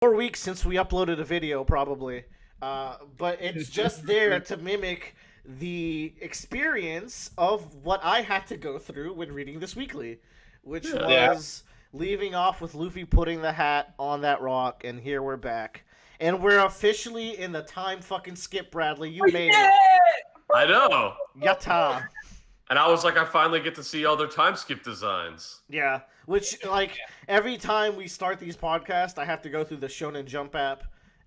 4 weeks since we uploaded a video, probably. But it's just there to mimic the experience of what I had to go through when reading this weekly, which Yeah. was leaving off with Luffy putting the hat on that rock, and here we're back. And we're officially in the time fucking skip, Bradley. You made it. I know. Yatta. And I was like, I finally get to see all their time skip designs. Yeah, which, like, every time we start these podcasts, I have to go through the Shonen Jump app,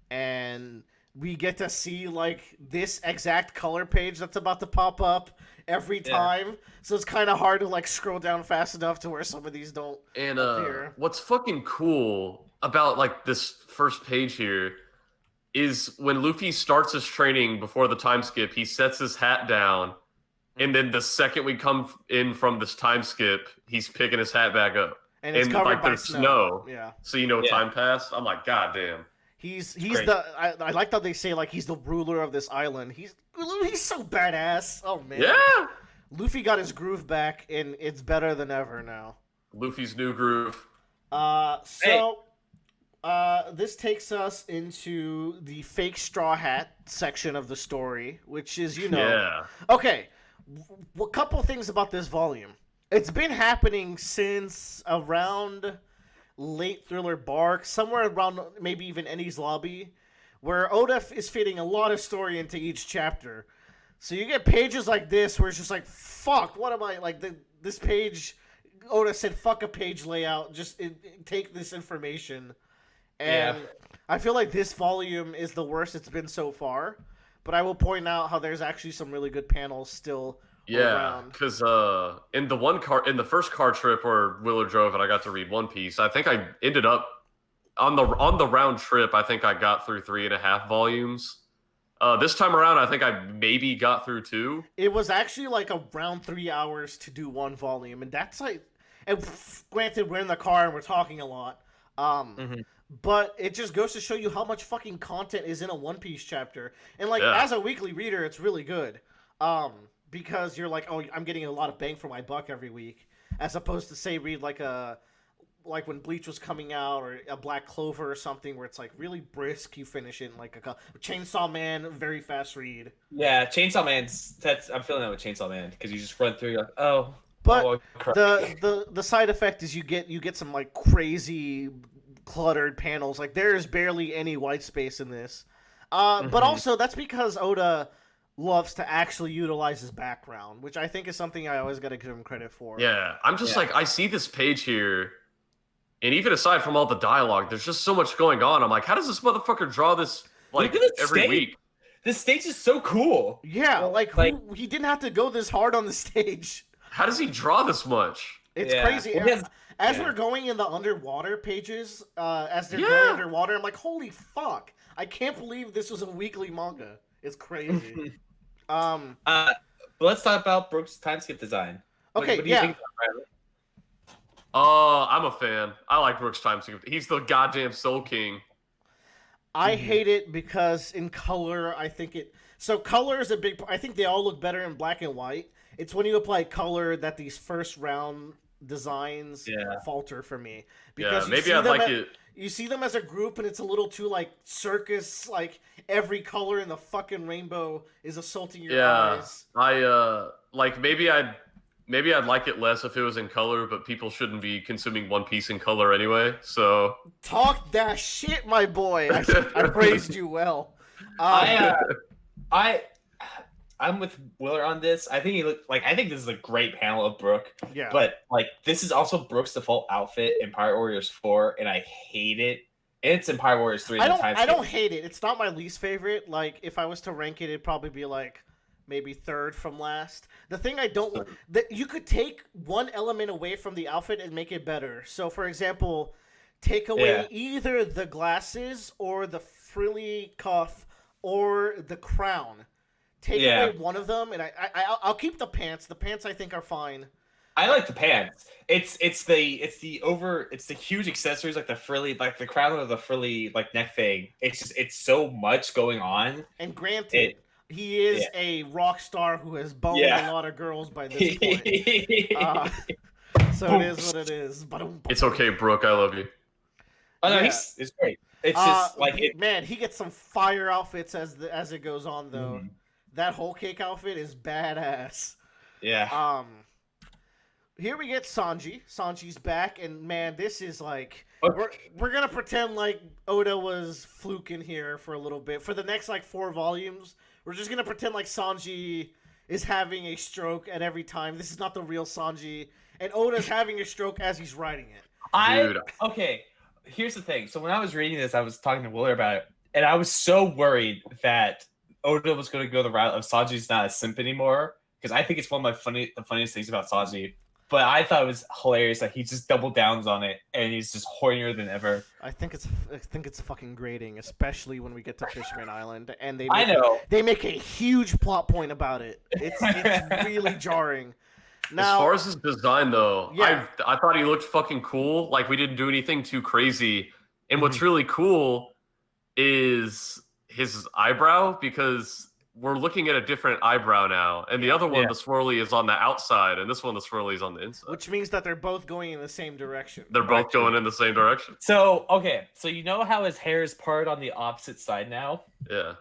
and we get to see, like, this exact color page that's about to pop up every time. So it's kind of hard to, like, scroll down fast enough to where some of these don't And appear. what's fucking cool about, like, this first page here is when Luffy starts his training before the time skip, he sets his hat down. And then the second we come in from this time skip, he's picking his hat back up. And it's covered by there's snow. Yeah. So you know time passed? I'm like, God damn. He's great. I like how they say, like, he's the ruler of this island. He's so badass. Oh, man. Yeah! Luffy got his groove back, and it's better than ever now. Luffy's new groove. This takes us into the fake straw hat section of the story, which is, Yeah. Okay, a couple things about this volume. It's been happening since around late Thriller Bark, somewhere around maybe even Ennie's Lobby, where Oda is fitting a lot of story into each chapter. So you get pages like this where it's just like, fuck, what am I, like, this page, Oda said, fuck a page layout, just take this information. And I feel like this volume is the worst it's been so far, but I will point out how there's actually some really good panels still around. Because in the first car trip where Willard drove and I got to read One Piece, I think I ended up on the round trip. I think I got through 3.5 volumes. This time around, I think I maybe got through 2. It was actually like around 3 hours to do one volume, and that's like, and granted, we're in the car and we're talking a lot. But it just goes to show you how much fucking content is in a One Piece chapter. And, like, as a weekly reader, it's really good. Because you're like, oh, I'm getting a lot of bang for my buck every week. As opposed to, say, read, like, when Bleach was coming out, or a Black Clover or something, where it's, like, really brisk, you finish it in, like, a Chainsaw Man, very fast read. Yeah, Chainsaw Man's, I'm feeling that with Chainsaw Man, because you just run through, you're like, oh. But the side effect is you get some, like, crazy cluttered panels. Like, there's barely any white space in this. But also, that's because Oda loves to actually utilize his background, which I think is something I always got to give him credit for. Yeah, I'm just like, I see this page here, and even aside from all the dialogue, there's just so much going on. I'm like, how does this motherfucker draw this, like, every week? This stage is so cool. Yeah, like he didn't have to go this hard on the stage. How does he draw this much? It's crazy. As we're going in the underwater pages, as they're going underwater, I'm like, holy fuck! I can't believe this was a weekly manga. It's crazy. But let's talk about Brooks' time skip design. Okay, what do you think about it? I'm a fan. I like Brooks' time skip. He's the goddamn Soul King. I hate it because in color, I think it... So color is a big... I think they all look better in black and white. It's when you apply color that these first round designs falter for me. Because maybe I'd like it. You see them as a group, and it's a little too, like, circus, like, every color in the fucking rainbow is assaulting your eyes. Maybe I'd like it less if it was in color, but people shouldn't be consuming One Piece in color anyway, so... Talk that shit, my boy! I praised you well. I'm with Willer on this. I think I think this is a great panel of Brook. Yeah. But, like, this is also Brook's default outfit in Pirate Warriors 4, and I hate it. It's in Pirate Warriors 3. I don't hate it. It's not my least favorite. Like, if I was to rank it, it'd probably be, like, maybe third from last. The thing I don't... that you could take one element away from the outfit and make it better. So, for example, take away either the glasses or the frilly cuff or the crown. Take away one of them, and I'll keep the pants. The pants I think are fine. I like the pants. It's the huge accessories, like the frilly, like the crown or the frilly, like, neck thing. It's so much going on. And granted, he is a rock star who has boned a lot of girls by this point. So it is what it is. It's okay, Brooke. I love you. Oh no, it's great. It's just like man, he gets some fire outfits as it goes on though. Mhm. That whole cake outfit is badass. Yeah. Here we get Sanji. Sanji's back, and man, this is like Okay. we're gonna pretend like Oda was fluking here for a little bit. For the next like 4 volumes, we're just gonna pretend like Sanji is having a stroke at every time. This is not the real Sanji, and Oda's having a stroke as he's writing it. Dude. Okay. Here's the thing. So when I was reading this, I was talking to Willer about it, and I was so worried that Oda was going to go the route of Sanji's not a simp anymore, because I think it's one of the funniest things about Sanji. But I thought it was hilarious that he just doubled downs on it, and he's just hornier than ever. I think it's fucking grating, especially when we get to Fishman Island, and they make a huge plot point about it. It's really jarring. Now, as far as his design, though, Yeah. I thought he looked fucking cool. Like, we didn't do anything too crazy. And what's really cool is his eyebrow, because we're looking at a different eyebrow now. And the other one, the swirly, is on the outside, and this one, the swirly, is on the inside. which means that they're both going in the same direction. They're both going in the same direction. So, okay. So you know how his hair is parted on the opposite side now? Yeah.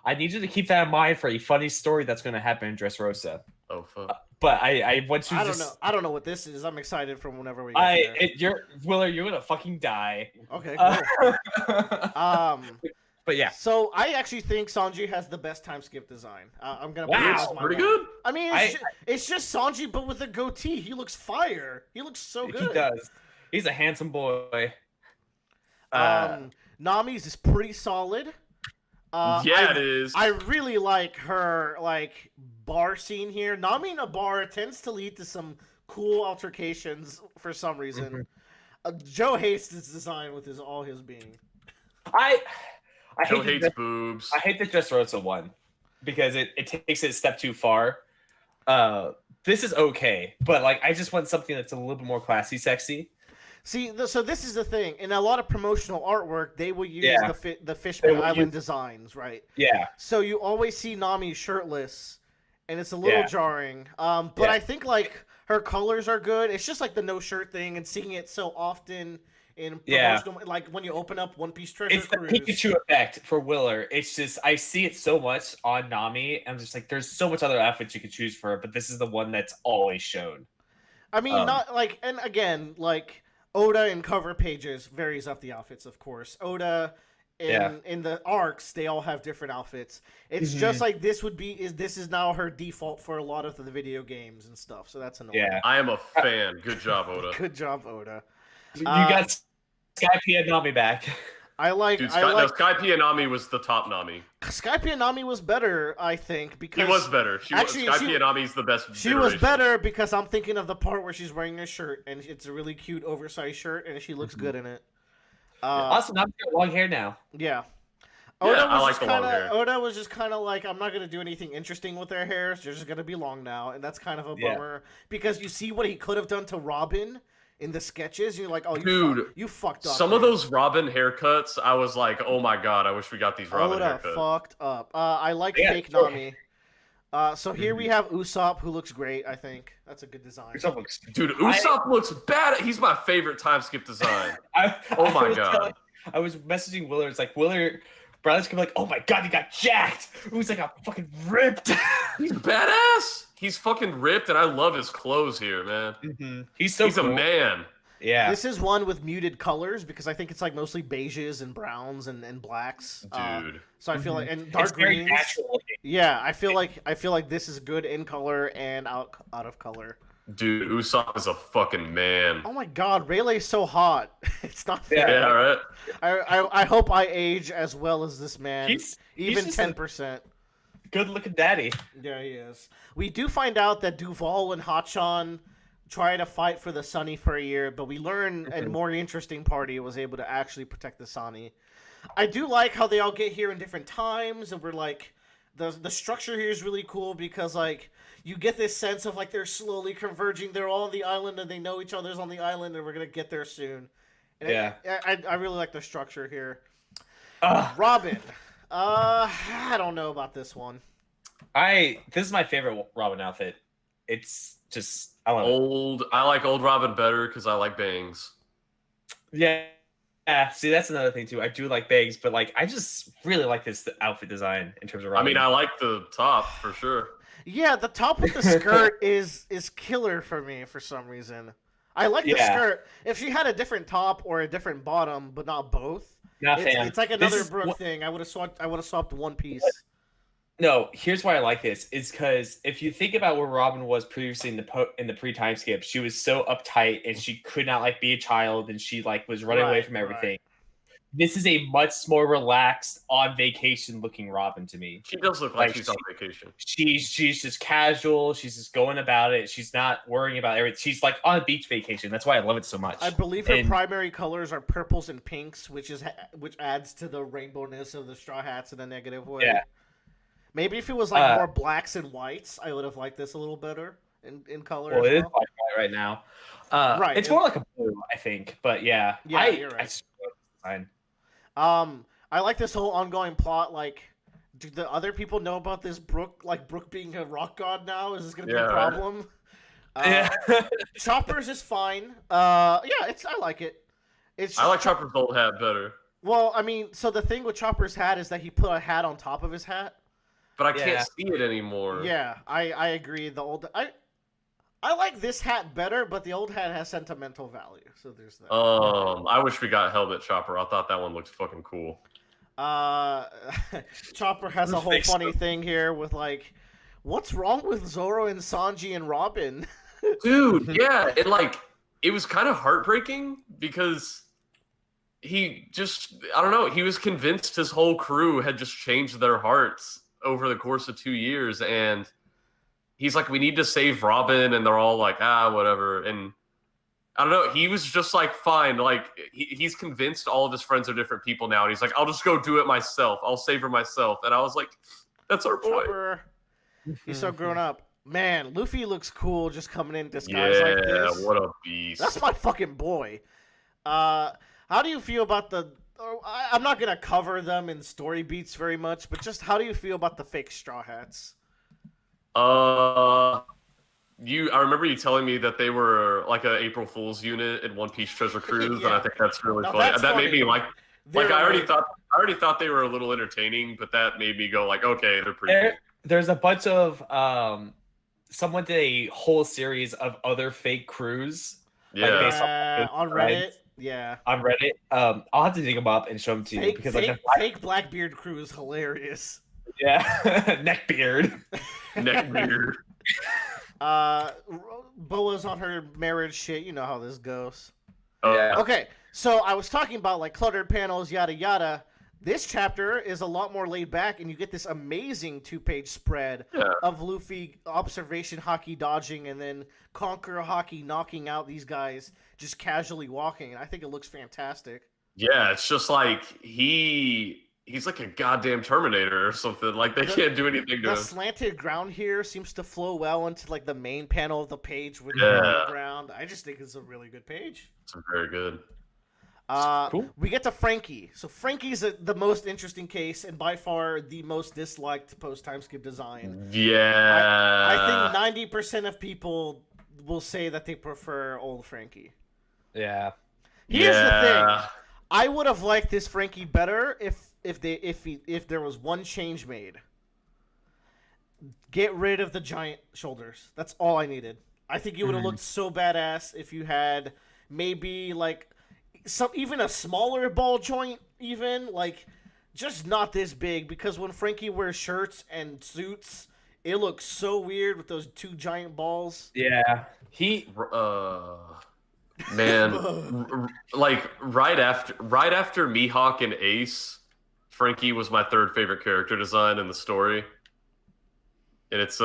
I need you to keep that in mind for a funny story that's going to happen in Dressrosa. Oh, fuck. But I want you to I don't know what this is. I'm excited from whenever we get there. Willer, you're going to fucking die. Okay, cool. But yeah. So I actually think Sanji has the best time skip design. I'm gonna. Wow, put this It's my pretty way. good. I mean, it's just Sanji, but with a goatee. He looks fire. He looks so good. He does. He's a handsome boy. Nami's is pretty solid. It is. I really like her bar scene here. Nami in a bar tends to lead to some cool altercations for some reason. Joe hates this design with all his being. Joe hates boobs. I hate the Dressrosa one because it takes it a step too far. This is okay, but like I just want something that's a little bit more classy, sexy. See, so this is the thing. In a lot of promotional artwork, they will use the Fishman They will Island use- designs, right? Yeah. So you always see Nami shirtless, and it's a little jarring. But Yeah. I think like her colors are good. It's just like the no shirt thing and seeing it so often in promotional, like when you open up One Piece Treasure It's the Cruise. Pikachu effect for Willer. It's just I see it so much on Nami. I'm just like, there's so much other outfits you could choose for, but this is the one that's always shown. I mean, not like, and again, like Oda in cover pages varies up the outfits, of course. Oda in the arcs, they all have different outfits. It's just like this is now her default for a lot of the video games and stuff. So that's annoying. Yeah. I am a fan. Good job, Oda. Good job, Oda. You got Skype and Nami back. Dude, Skype and Nami was the top Nami. Skype and Nami was better, I think, because He was better. Skype and Nami's the best. She was better because I'm thinking of the part where she's wearing a shirt and it's a really cute oversized shirt and she looks good in it. Also, Nami's got long hair now. Yeah. I like the long hair. Oda was just kind of like, I'm not going to do anything interesting with their hair. They're just going to be long now. And that's kind of a bummer because you see what he could have done to Robin in the sketches. You're like, oh, you fucked up. Some of those Robin haircuts, I was like, oh my god, I wish we got these Robin Oda haircuts. fucked up. I like fake Nami. So here we have Usopp, who looks great, I think. That's a good design. Dude, Usopp looks bad. He's my favorite time skip design. Oh my god. I was messaging Willer. It's like, Willer, Bradley's gonna be like, oh my god, he got jacked. Who's like, got fucking ripped. He's badass. He's fucking ripped, and I love his clothes here, man. He's a man. Yeah. This is one with muted colors because I think it's like mostly beiges and browns and blacks. Dude. So I feel like and dark It's very greens. natural looking. Yeah, I feel like this is good in color and out of color. Dude, Usopp is a fucking man. Oh my god, Rayleigh's so hot. It's not fair. Yeah, right? I hope I age as well as this man. He's even just 10%. Good looking daddy. Yeah, he is. We do find out that Duval and Hachan try to fight for the Sunny for a year, but we learn a more interesting party was able to actually protect the Sunny. I do like how they all get here in different times, and we're like, the structure here is really cool because like you get this sense of like they're slowly converging. They're all on the island and they know each other's on the island, and we're gonna get there soon. And I really like the structure here. Robin, I don't know about this one. This is my favorite Robin outfit. It's just I love it. I like old Robin better because I like bangs. Yeah, Yeah, see, that's another thing too. I do like bags, but like I just really like this outfit design in terms of I mean, Robin. I like the top for sure. Yeah, the top with the skirt is killer for me for some reason. I like the Yeah, skirt. If she had a different top or a different bottom, but not both, not a it's fan. it's like This another is Brooke what, thing. I would have swapped one piece. no. Here's why I like this is because if you think about where Robin was previously in the pre time skip, she was so uptight and she could not like be a child and she like was running away Right, from right. everything. This is a much more relaxed, on vacation looking Robin to me. She does look like she's on vacation. She's just casual. She's just going about it. She's not worrying about everything. She's like on a beach vacation. That's why I love it so much. I believe her And primary colors are purples and pinks, which adds to the rainbowness of the Straw Hats in a negative way. yeah, Maybe if it was like more blacks and whites, I would have liked this a little better in color. well, as it is well. black and white right now. Right, It's more like a blue, I think. But yeah, Yeah, you're right. I just love the design. I like this whole ongoing plot. Like, do the other people know about this Brooke? Like Brooke being a rock god now? Is this gonna be a problem? Yeah. Chopper's is fine. I like it. It's I like Chopper's old hat better, well, I mean, so the thing with Chopper's hat is that he put a hat on top of his hat. but I Yeah. can't see it anymore. Yeah, I agree. I like this hat better, but the old hat has sentimental value. So there's that. I wish we got Helmet Chopper. I thought that one looked fucking cool. Chopper has a whole funny thing here with like, what's wrong with Zorro and Sanji and Robin? Dude, yeah, it was kind of heartbreaking because he just, I don't know, he was convinced his whole crew had just changed their hearts over the course of 2 years, and he's like, we need to save Robin, and they're all like, whatever, and I don't know, he was just like, fine, like, he's convinced all of his friends are different people now, and he's like, I'll just go do it myself, I'll save her myself, and I was like, that's our boy. Chopper, he's so grown up. Man, Luffy looks cool just coming in disguised like this. Yeah, what a beast. That's my fucking boy. How do you feel about I'm not gonna cover them in story beats very much, but just how do you feel about the fake Straw Hats? I remember you telling me that they were like an April Fool's unit in One Piece Treasure Cruise, Yeah. and I think that's really No, funny. that's That funny. made me like They're I already thought they were a little entertaining, but that made me go like, okay, they're pretty cool. There's a bunch of someone did a whole series of other fake crews. Yeah. Like, based On Reddit. Yeah. on Reddit. I'll have to dig them up and show them to you because Fake Blackbeard crew is hilarious. yeah, neckbeard. Neckbeard. Boa's on her marriage shit. You know how this goes. Yeah. Okay, so I was talking about like cluttered panels, yada yada. This chapter is a lot more laid back, and you get this amazing 2-page spread of Luffy observation haki dodging, and then Conqueror haki knocking out these guys just casually walking. And I think it looks fantastic. Yeah, it's just like he's like a goddamn Terminator or something. Like they can't do anything to The him. slanted ground here seems to flow well into like the main panel of the page with the ground. I just think it's a really good page. It's very good. Cool. We get to Frankie. So Frankie's the most interesting case and by far the most disliked post-time skip design. Yeah. I think 90% of people will say that they prefer old Frankie. Yeah. Here's the thing. I would have liked this Frankie better if there was one change made. Get rid of the giant shoulders. That's all I needed. I think you would have looked so badass if you had maybe like even a smaller ball joint, even like just not this big, because when Frankie wears shirts and suits, it looks so weird with those two giant balls. Yeah. Man, like right after Mihawk and Ace, Frankie was my third favorite character design in the story, and it's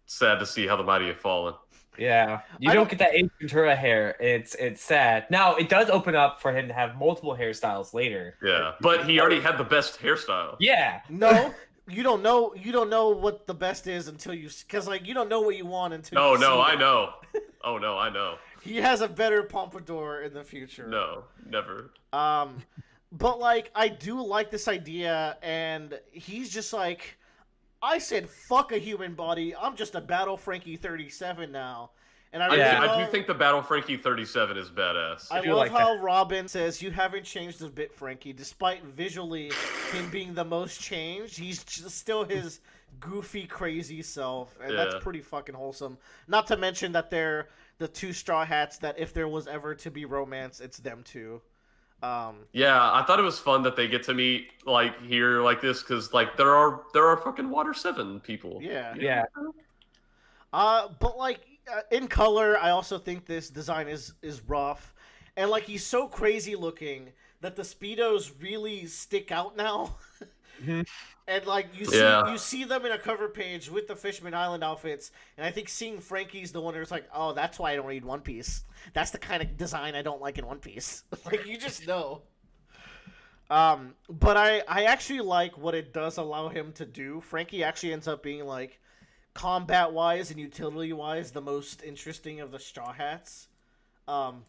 sad to see how the mighty have fallen. Yeah, you don't get that Ace Ventura hair. It's sad. Now it does open up for him to have multiple hairstyles later. Yeah, but he already had the best hairstyle. Yeah. No, you don't know. You don't know what the best is until because like you don't know what you want until. Oh you no, see I it. know. Oh no, I know. He has a better pompadour in the future. No, never. But like I do like this idea, and he's just like, I said fuck a human body. I'm just a Battle Frankie 37 now. And I really I love, do think the Battle Frankie 37 is badass. I do love like how Robin says, "You haven't changed a bit, Frankie." Despite visually him being the most changed, he's just still his goofy, crazy self, and that's Yeah. pretty fucking wholesome. Not to mention that they're the two Straw Hats that if there was ever to be romance, it's them two. Yeah, I thought it was fun that they get to meet like here like this because like there are fucking Water 7 people. Yeah. Yeah. But like in color, I also think this design is rough, and like he's so crazy looking that the speedos really stick out now. Mhm. And like you see them in a cover page with the Fishman Island outfits, and I think seeing Frankie's the one who's like, oh, that's why I don't read One Piece. That's the kind of design I don't like in One Piece. Like you just know. But I actually like what it does allow him to do. Frankie actually ends up being like combat wise and utility wise the most interesting of the Straw Hats,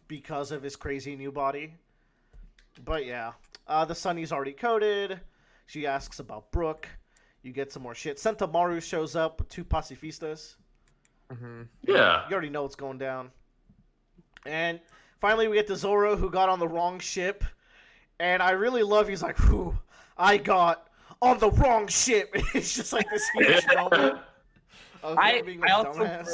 because of his crazy new body. But yeah, the Sunny's already coded. She asks about Brook. You get some more shit. Sentamaru shows up with two pacifistas. Yeah. You already know what's going down. And finally, we get to Zorro, who got on the wrong ship. And I really love, he's like, whew, I got on the wrong ship. It's just like this huge moment of him being a I also dumbass.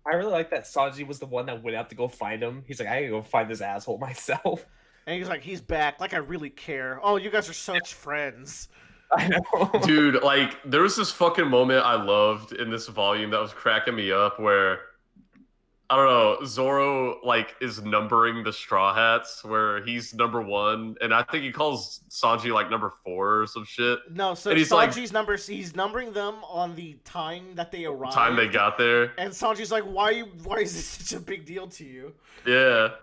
really like that Sanji was the one that went out to go find him. He's like, I gotta go find this asshole myself. And he's like, he's back. Like, I really care. Oh, you guys are such friends. I know. Dude, like there was this fucking moment I loved in this volume that was cracking me up where I don't know, Zorro like is numbering the Straw Hats where he's number 1 and I think he calls Sanji like number 4 or some shit. No, so And he's like- Sanji's numbers, he's numbering them on the time that they arrived. Time they got there. And Sanji's like, why is this such a big deal to you? Yeah.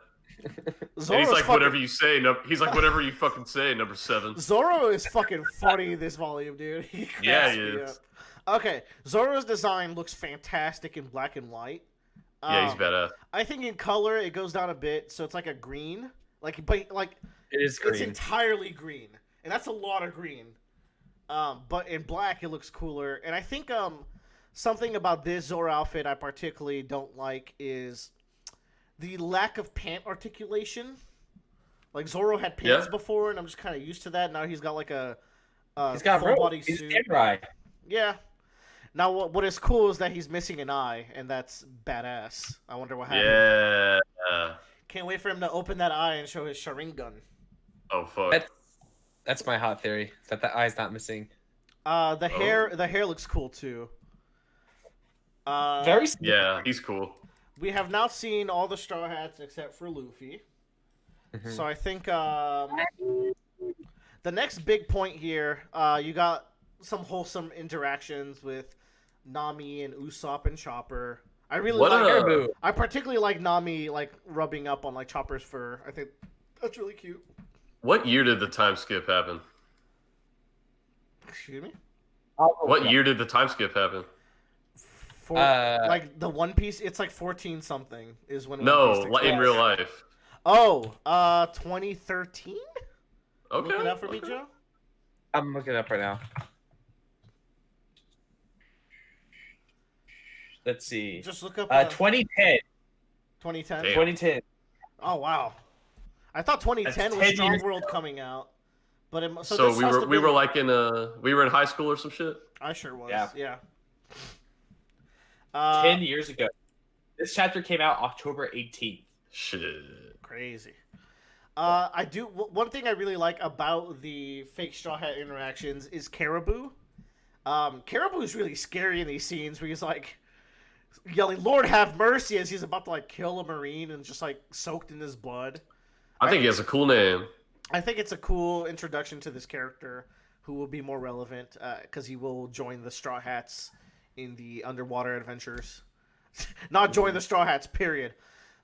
Zorro's And he's like, fucking, whatever you say. He's like, whatever you fucking say, number 7. Zorro is fucking funny this volume, dude. He Yeah, cracks he me is. up. Okay, Zorro's design looks fantastic in black and white. Yeah, he's badass. I think in color it goes down a bit, so it's like a green, but It is green. it's entirely green, and that's a lot of green. But in black it looks cooler, and I think something about this Zorro outfit I particularly don't like is the lack of pant articulation. Like Zorro had pants before, and I'm just kind of used to that. Now he's got like a He's got full body He's suit. samurai. Yeah. Now what is cool is that he's missing an eye, and that's badass. I wonder what happened. Yeah. Can't wait for him to open that eye and show his Sharingan. Oh fuck. That's my hot theory. That the eye's not missing. The hair looks cool too. Very. Yeah, he's cool. We have now seen all the Straw Hats except for Luffy. Mhm. So I think the next big point here, you got some wholesome interactions with Nami and Usopp and Chopper. I really I particularly like Nami like rubbing up on like Chopper's fur. I think that's really cute. What year did the time skip happen? Excuse me? What year did the time skip happen? Like the One Piece, it's like 14 something is when. No, One Piece takes in place. real life. Oh, 2013. Okay. Look it up for me, Joe. I'm looking it up right now. Let's see. Just look up 2010. 2010. Damn. 2010. Oh wow, I thought 2010 That's was 10 Strong years World coming out, but So this we must were have we been- were like we were in high school or some shit. I sure was. Yeah. Yeah. 10 years ago. This chapter came out October 18th. Shit. Crazy. One thing I really like about the fake Straw Hat interactions is Caribou. Caribou is really scary in these scenes where he's like yelling "Lord have mercy" as he's about to like kill a marine and just like soaked in his blood. I think he has a cool name. I think it's a cool introduction to this character who will be more relevant because he will join the Straw Hats in the underwater adventures. Not join the Straw Hats, period.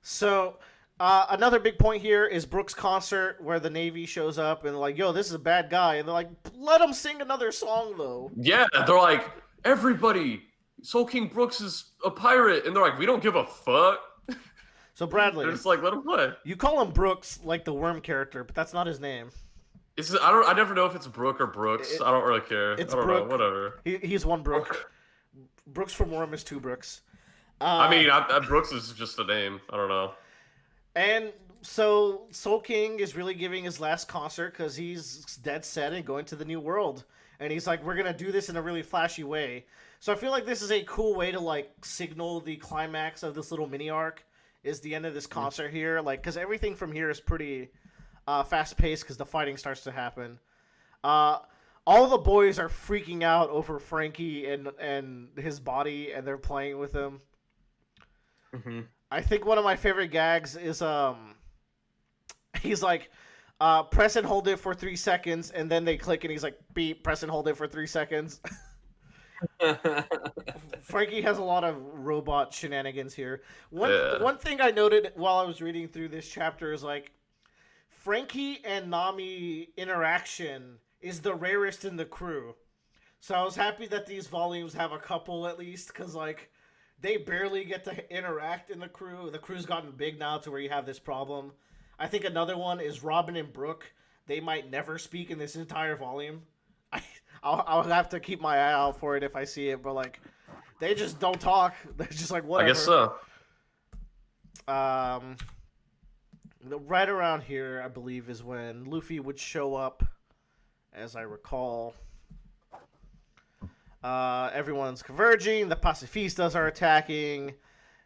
So another big point here is Brook's concert where the Navy shows up and they're like, yo, this is a bad guy. And they're like, let him sing another song, though. Yeah, they're like, everybody, Soul King Brooks is a pirate. And they're like, we don't give a fuck. So, Bradley, They're just like, let him play. you call him Brooks like the worm character, but that's not his name. I never know if it's Brook or Brooks. I don't really care. It's I don't Brook. know, whatever. He's one Brook. Brooks from Worm is two Brooks. I mean, Brooks is just a name. I don't know. And so Soul King is really giving his last concert because he's dead set and going to the new world. And he's like, we're going to do this in a really flashy way. So I feel like this is a cool way to like signal the climax of this little mini arc is the end of this concert here. Like, because everything from here is pretty fast paced because the fighting starts to happen. All the boys are freaking out over Frankie and his body, and they're playing with him. Mm-hmm. I think one of my favorite gags is he's like, press and hold it for 3 seconds, and then they click, and he's like, beep, press and hold it for 3 seconds. Frankie has a lot of robot shenanigans here. One thing I noted while I was reading through this chapter is like, Frankie and Nami interaction is the rarest in the crew. So I was happy that these volumes have a couple at least, because like, they barely get to interact in the crew. The crew's gotten big now to where you have this problem. I think another one is Robin and Brooke. They might never speak in this entire volume. I'll have to keep my eye out for it if I see it, but like, they just don't talk. They're just like, whatever. I guess so. Right around here, I believe, is when Luffy would show up, as I recall. Everyone's converging. The pacifistas are attacking.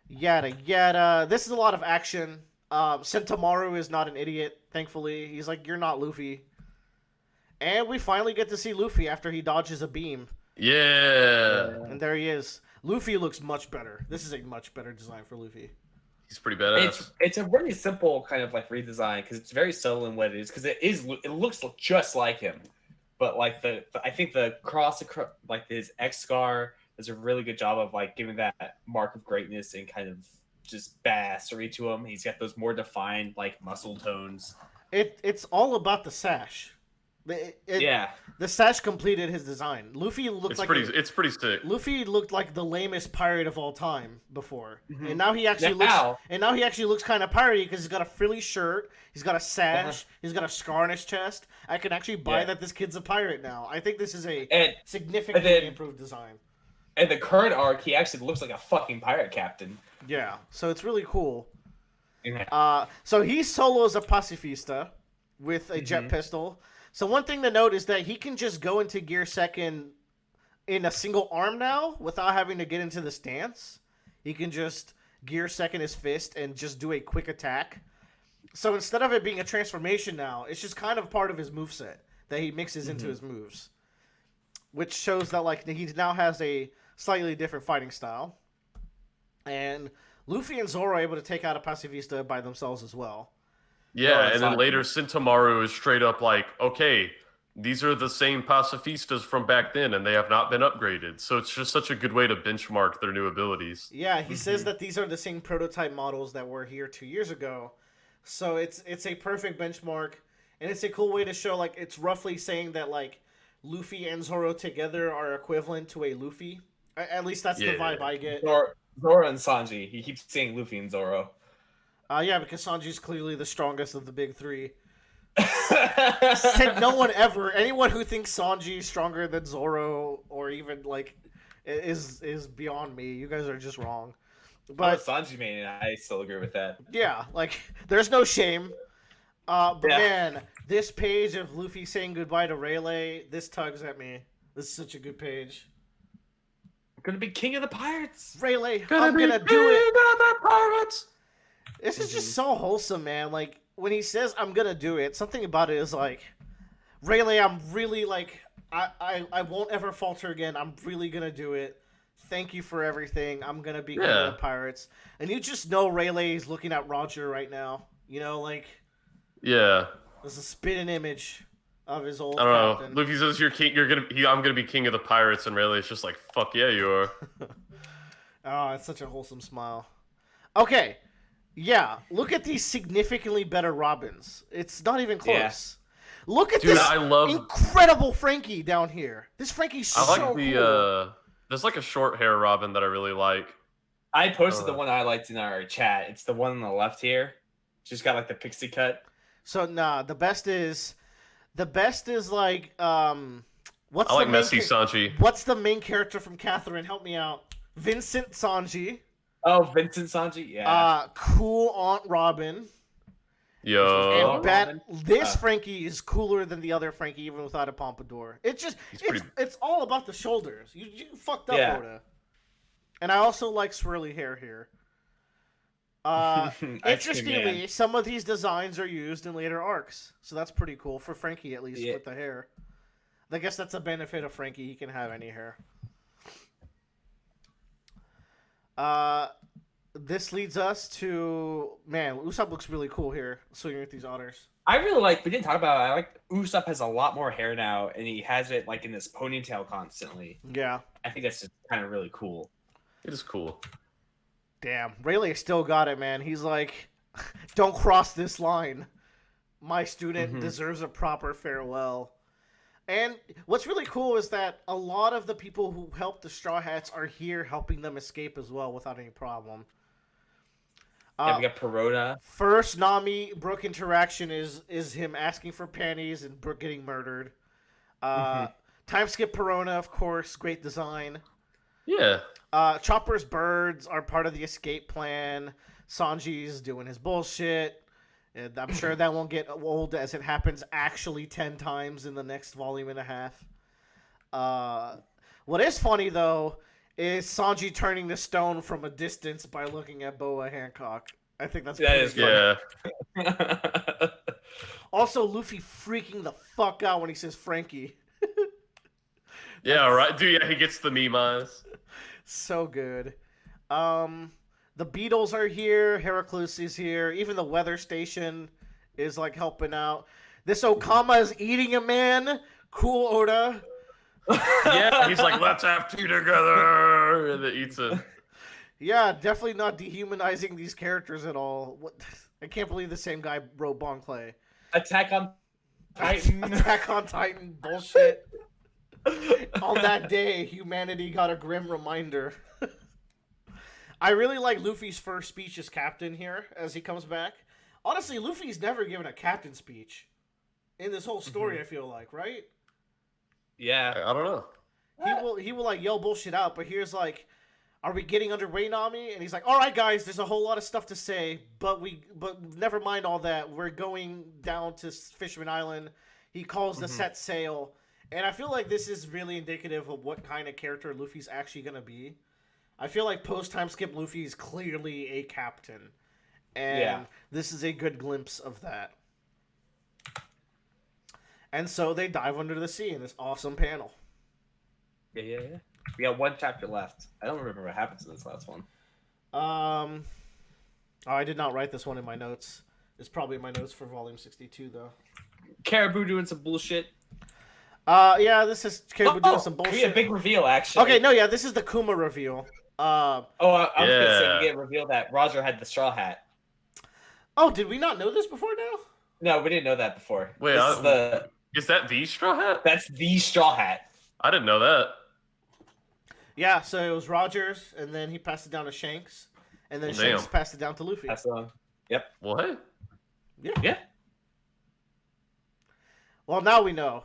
Yada yada. This is a lot of action. Sentomaru is not an idiot, thankfully. He's like, you're not Luffy. And we finally get to see Luffy after he dodges a beam. Yeah. And there he is. Luffy looks much better. This is a much better design for Luffy. He's pretty badass. It's a really simple kind of like redesign because it's very subtle in what it is because it looks just like him, but like I think the cross like his X scar does a really good job of like giving that mark of greatness and kind of just badassery to him. He's got those more defined like muscle tones. It's all about the sash. The sash completed his design. Luffy looked it's pretty sick. Luffy looked like the lamest pirate of all time before, Mm-hmm. and now he actually looks kind of piratey because he's got a frilly shirt, he's got a sash, he's got a scar on his chest. I can actually buy that this kid's a pirate now. I think this is a significantly improved design. And the current arc, he actually looks like a fucking pirate captain. Yeah, so it's really cool. Yeah. So he solos a pacifista with a jet pistol. So one thing to note is that he can just go into gear second in a single arm now without having to get into the stance. He can just gear second his fist and just do a quick attack. So instead of it being a transformation now, it's just kind of part of his moveset that he mixes into his moves. Which shows that like he now has a slightly different fighting style. And Luffy and Zorro are able to take out a pacifista by themselves as well. Yeah, and then later Sentomaru is straight up like, okay, these are the same pacifistas from back then, and they have not been upgraded. So it's just such a good way to benchmark their new abilities. Yeah, he says that these are the same prototype models that were here 2 years ago. So it's a perfect benchmark, and it's a cool way to show, like, it's roughly saying that, like, Luffy and Zoro together are equivalent to a Luffy. At least that's the vibe I get. Zoro and Sanji. He keeps saying Luffy and Zoro. Yeah, because Sanji's clearly the strongest of the big three. Said no one ever. Anyone who thinks Sanji is stronger than Zoro or even like is beyond me. You guys are just wrong. But Sanji made it. I still agree with that. Yeah, like there's no shame. But man, this page of Luffy saying goodbye to Rayleigh, this tugs at me. This is such a good page. I'm gonna be king of the pirates. Rayleigh, I'm gonna do it. The pirates. This is just so wholesome, man. Like, when he says, I'm gonna do it, something about it is like, Rayleigh, I'm really, like, I won't ever falter again. I'm really gonna do it. Thank you for everything. I'm gonna be king of the pirates. And you just know Rayleigh is looking at Roger right now. You know, like... Yeah. There's a spitting image of his old captain. Luffy says, "You're king. I'm gonna be king of the pirates," and Rayleigh's just like, "Fuck yeah, you are." Oh, it's such a wholesome smile. Okay. Yeah, look at these significantly better Robins. It's not even close. Yeah. Look at this incredible Frankie down here. This Frankie's so cool. There's like a short hair Robin that I really like. I posted the one I liked in our chat. It's the one on the left here. She's got like the pixie cut. So the best is like what's I like Messy Sanji. What's the main character from Catherine? Help me out. Vincent Sanji. Oh, Vincent Sanji. Yeah. Cool Aunt Robin. Yo, And bad. Robin. This Frankie is cooler than the other Frankie, even without a pompadour. It's all about the shoulders. You fucked up, Yeah. Oda. And I also like swirly hair here. Ice Cream Interestingly, Man. some of these designs are used in later arcs, so that's pretty cool for Frankie, at least Yeah. with the hair. I guess that's a benefit of Frankie; he can have any hair. This leads us to Usopp looks really cool here, swinging with these otters. I really like. We didn't talk about it. I like Usopp has a lot more hair now, and he has it like in this ponytail constantly. Yeah, I think that's just kind of really cool. it is cool. damn, Rayleigh still got it, man. He's like, don't cross this line. My student deserves a proper farewell. And what's really cool is that a lot of the people who helped the Straw Hats are here helping them escape as well without any problem. Yeah, we got Perona. First Nami Brook interaction is him asking for panties and Brook getting murdered. Time skip Perona, of course, great design. Yeah. Chopper's birds are part of the escape plan. Sanji's doing his bullshit. And I'm sure that won't get old as it happens actually 10 times in the next volume and a half. What is funny, though, is Sanji turning the stone from a distance by looking at Boa Hancock. I think that's pretty is funny. Yeah. Also, Luffy freaking the fuck out when he says Frankie. Yeah, right. Dude, yeah, he gets the meme eyes. So good. The Beatles are here. Heracles is here. Even the weather station is like helping out. This Okama is eating a man. Cool, Oda. Yeah, he's like, let's have tea together. And then eats it. Yeah, definitely not dehumanizing these characters at all. What? I can't believe the same guy wrote Bon Clay. Attack on Titan. Attack on Titan bullshit. On that day, humanity got a grim reminder. I really like Luffy's first speech as captain here as he comes back. Honestly, Luffy's never given a captain speech in this whole story, I feel like, right? Yeah. I don't know. He will like yell bullshit out, but here's like, are we getting underway, Nami? And he's like, all right, guys, there's a whole lot of stuff to say, but never mind all that. We're going down to Fisherman Island. He calls the set sail. And I feel like this is really indicative of what kind of character Luffy's actually going to be. I feel like post-time skip Luffy is clearly a captain. And this is a good glimpse of that. And so they dive under the sea in this awesome panel. Yeah. We got one chapter left. I don't remember what happens in this last one. I did not write this one in my notes. It's probably in my notes for volume 62, though. Caribou doing some bullshit. Yeah, this is Caribou doing some bullshit. We had a big reveal, actually. Okay, no, yeah, this is the Kuma reveal. I was going to say we get revealed that Roger had the straw hat. Oh, did we not know this before now? No, we didn't know that before. Wait, is that the straw hat? That's the straw hat. I didn't know that. Yeah, so it was Rogers, and then he passed it down to Shanks, and then Shanks passed it down to Luffy. That's the one. Yep. What? Yeah. Well, now we know.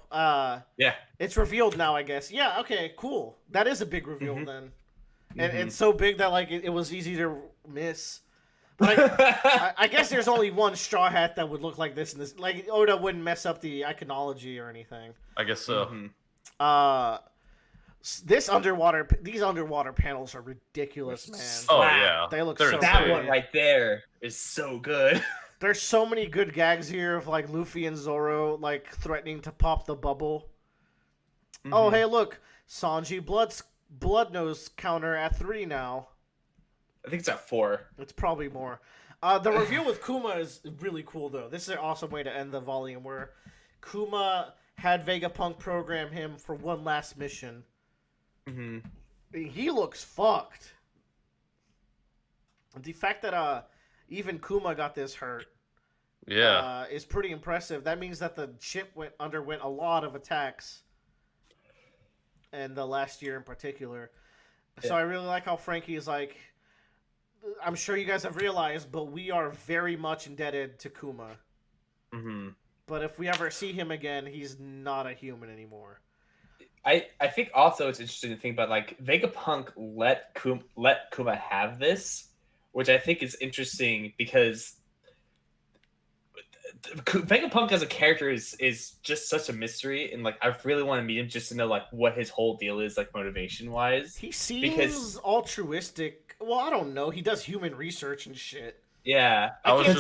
Yeah. It's revealed now, I guess. Yeah, okay, cool. That is a big reveal then. And it's so big that like it was easy to miss. But I guess there's only one straw hat that would look like this. Like Oda wouldn't mess up the iconology or anything. I guess so. These underwater panels are ridiculous, man. Oh yeah, They look They're so that good. one right there is so good. There's so many good gags here of like Luffy and Zorro like threatening to pop the bubble. Oh hey look, Sanji blood nose counter at 3 now. I think it's at 4. It's probably more. The reveal with Kuma is really cool though. This is an awesome way to end the volume where Kuma had Vegapunk program him for one last mission. He looks fucked. The fact that even Kuma got this hurt is pretty impressive. That means that the ship underwent a lot of attacks, and the last year in particular. So I really like how Frankie is like, I'm sure you guys have realized, but we are very much indebted to Kuma. But if we ever see him again, he's not a human anymore. I think also it's interesting to think about, like, Vegapunk let Kuma have this, which I think is interesting because Vegapunk as a character is just such a mystery, and like I really want to meet him just to know like what his whole deal is, like motivation wise. He seems Because altruistic. Well, I don't know. He does human research and shit. yeah, I was because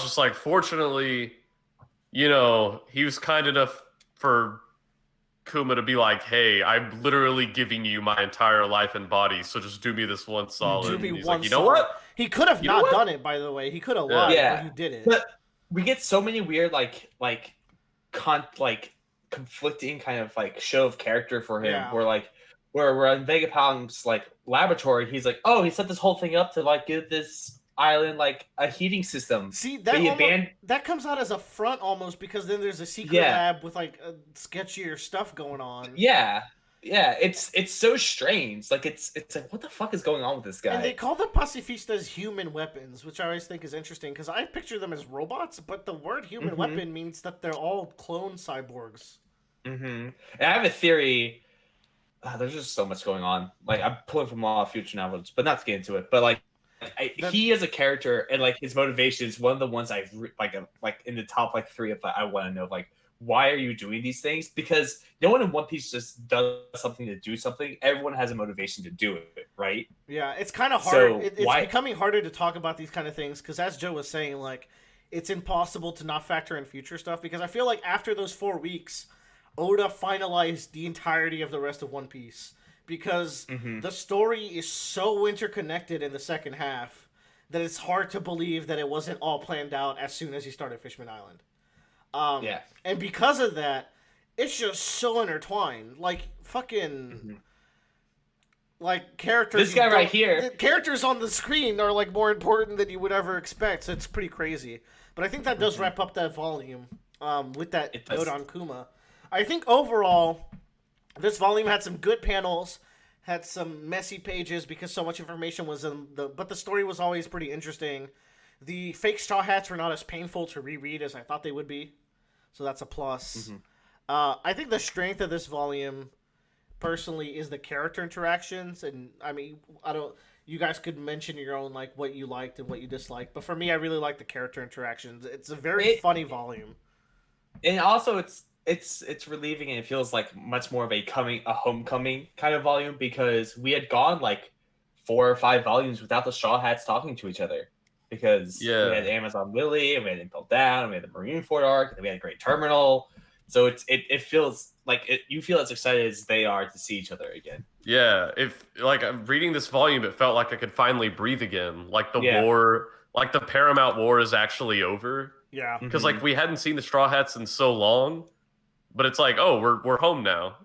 just like, fortunately, you know, he was kind enough for Kuma to be like, "Hey, I'm literally giving you my entire life and body, so just do me this one solid." Do me And he's one like, "You know solid." what? He could have You know not what? done it, by the way. He could have Yeah. lied, Yeah. but he did it. But we get so many weird like conflicting kind of like show of character for him, Yeah. where like where we're in Vegapunk's like laboratory, he's like, oh, he set this whole thing up to like give this island like a heating system. See, But he abandoned. that comes out as a front almost, because then there's a secret Yeah. lab with like sketchier stuff going on. Yeah, it's so strange. Like it's like, what the fuck is going on with this guy? And they call the pacifistas human weapons, which I always think is interesting because I picture them as robots, but the word human Mhm. weapon means that they're all clone cyborgs. And I have a theory. There's just so much going on. Like I'm pulling from a lot of future novels, but not to get into it. But like, he as a character and like his motivation is one of the ones I've like in the top like 3 of I want to know like, why are you doing these things? Because no one in One Piece just does something to do something. Everyone has a motivation to do it, right? Yeah, it's kind of hard. So, It's why- becoming harder to talk about these kind of things because, as Joe was saying, like it's impossible to not factor in future stuff because I feel like after those 4 weeks, Oda finalized the entirety of the rest of One Piece because the story is so interconnected in the second half that it's hard to believe that it wasn't all planned out as soon as he started Fishman Island. Yeah. And because of that, it's just so intertwined. Like fucking, like characters. This guy right here. the characters on the screen are like more important than you would ever expect. So it's pretty crazy. But I think that does wrap up that volume. With that It does. note on Kuma, I think overall, this volume had some good panels. Had some messy pages because so much information was in but the story was always pretty interesting. The fake Straw Hats were not as painful to reread as I thought they would be, so that's a plus. I think the strength of this volume, personally, is the character interactions, and I mean, I don't. You guys could mention your own like what you liked and what you disliked, but for me, I really like the character interactions. It's a very funny volume, And also it's relieving, and it feels like much more of a homecoming kind of volume because we had gone like 4 or 5 volumes without the Straw Hats talking to each other because we had Amazon Lily and we had Impel Down and we had the Marineford arc and we had a Great Terminal, so it feels like you feel as excited as they are to see each other again. Yeah, if like reading this volume, it felt like I could finally breathe again. Like the Yeah. war, like the Paramount War is actually over. yeah. Because like we hadn't seen the Straw Hats in so long, but it's like, oh, we're home now.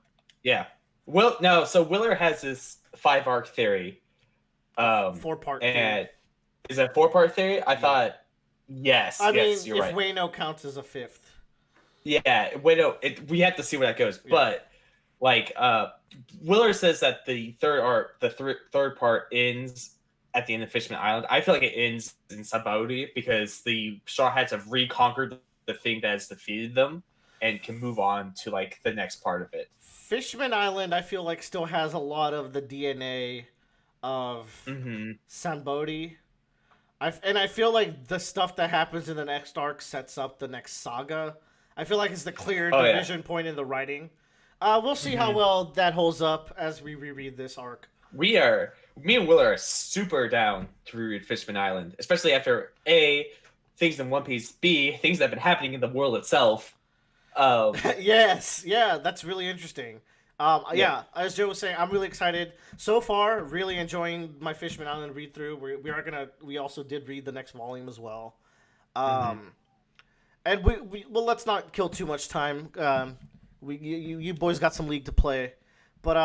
Yeah. So Willer has this 5 arc theory. 4-part. And is that 4-part theory? I thought yes. I mean, yes, you're if right. Wayno counts as a 5th. Yeah, we have to see where that goes. Yeah. But like Willer says that the third part ends at the end of Fishman Island. I feel like it ends in Sanbaody because the Straw Hats have reconquered the thing that has defeated them and can move on to like the next part of it. Fishman Island, I feel like, still has a lot of the DNA of Sanbaody. I feel like the stuff that happens in the next arc sets up the next saga. I feel like it's the clear division point in the writing. We'll see how well that holds up as we reread this arc. Me and Willer are super down to reread Fishman Island, especially after A, things in One Piece, B, things that have been happening in the world itself. Yes, yeah, that's really interesting. Yeah, as Joe was saying, I'm really excited so far. Really enjoying my Fishman Island read through. We also did read the next volume as well. And well, let's not kill too much time. You boys got some league to play, but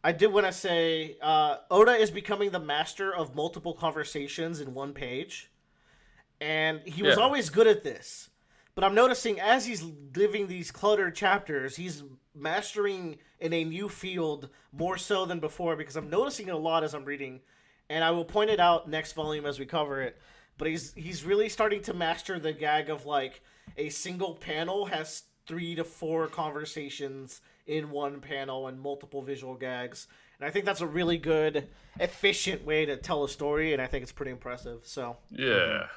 I did want to say Oda is becoming the master of multiple conversations in one page, and he was always good at this. But I'm noticing as he's living these cluttered chapters, he's mastering in a new field more so than before because I'm noticing it a lot as I'm reading, and I will point it out next volume as we cover it. But he's really starting to master the gag of like a single panel has 3 to 4 conversations in one panel and multiple visual gags. And I think that's a really good, efficient way to tell a story, and I think it's pretty impressive. So Yeah.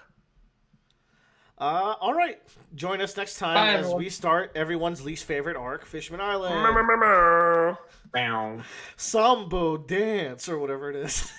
all right. Join us next time Bye, as everyone. we start everyone's least favorite arc, Fishman Island. Bow. Sambo dance or whatever it is.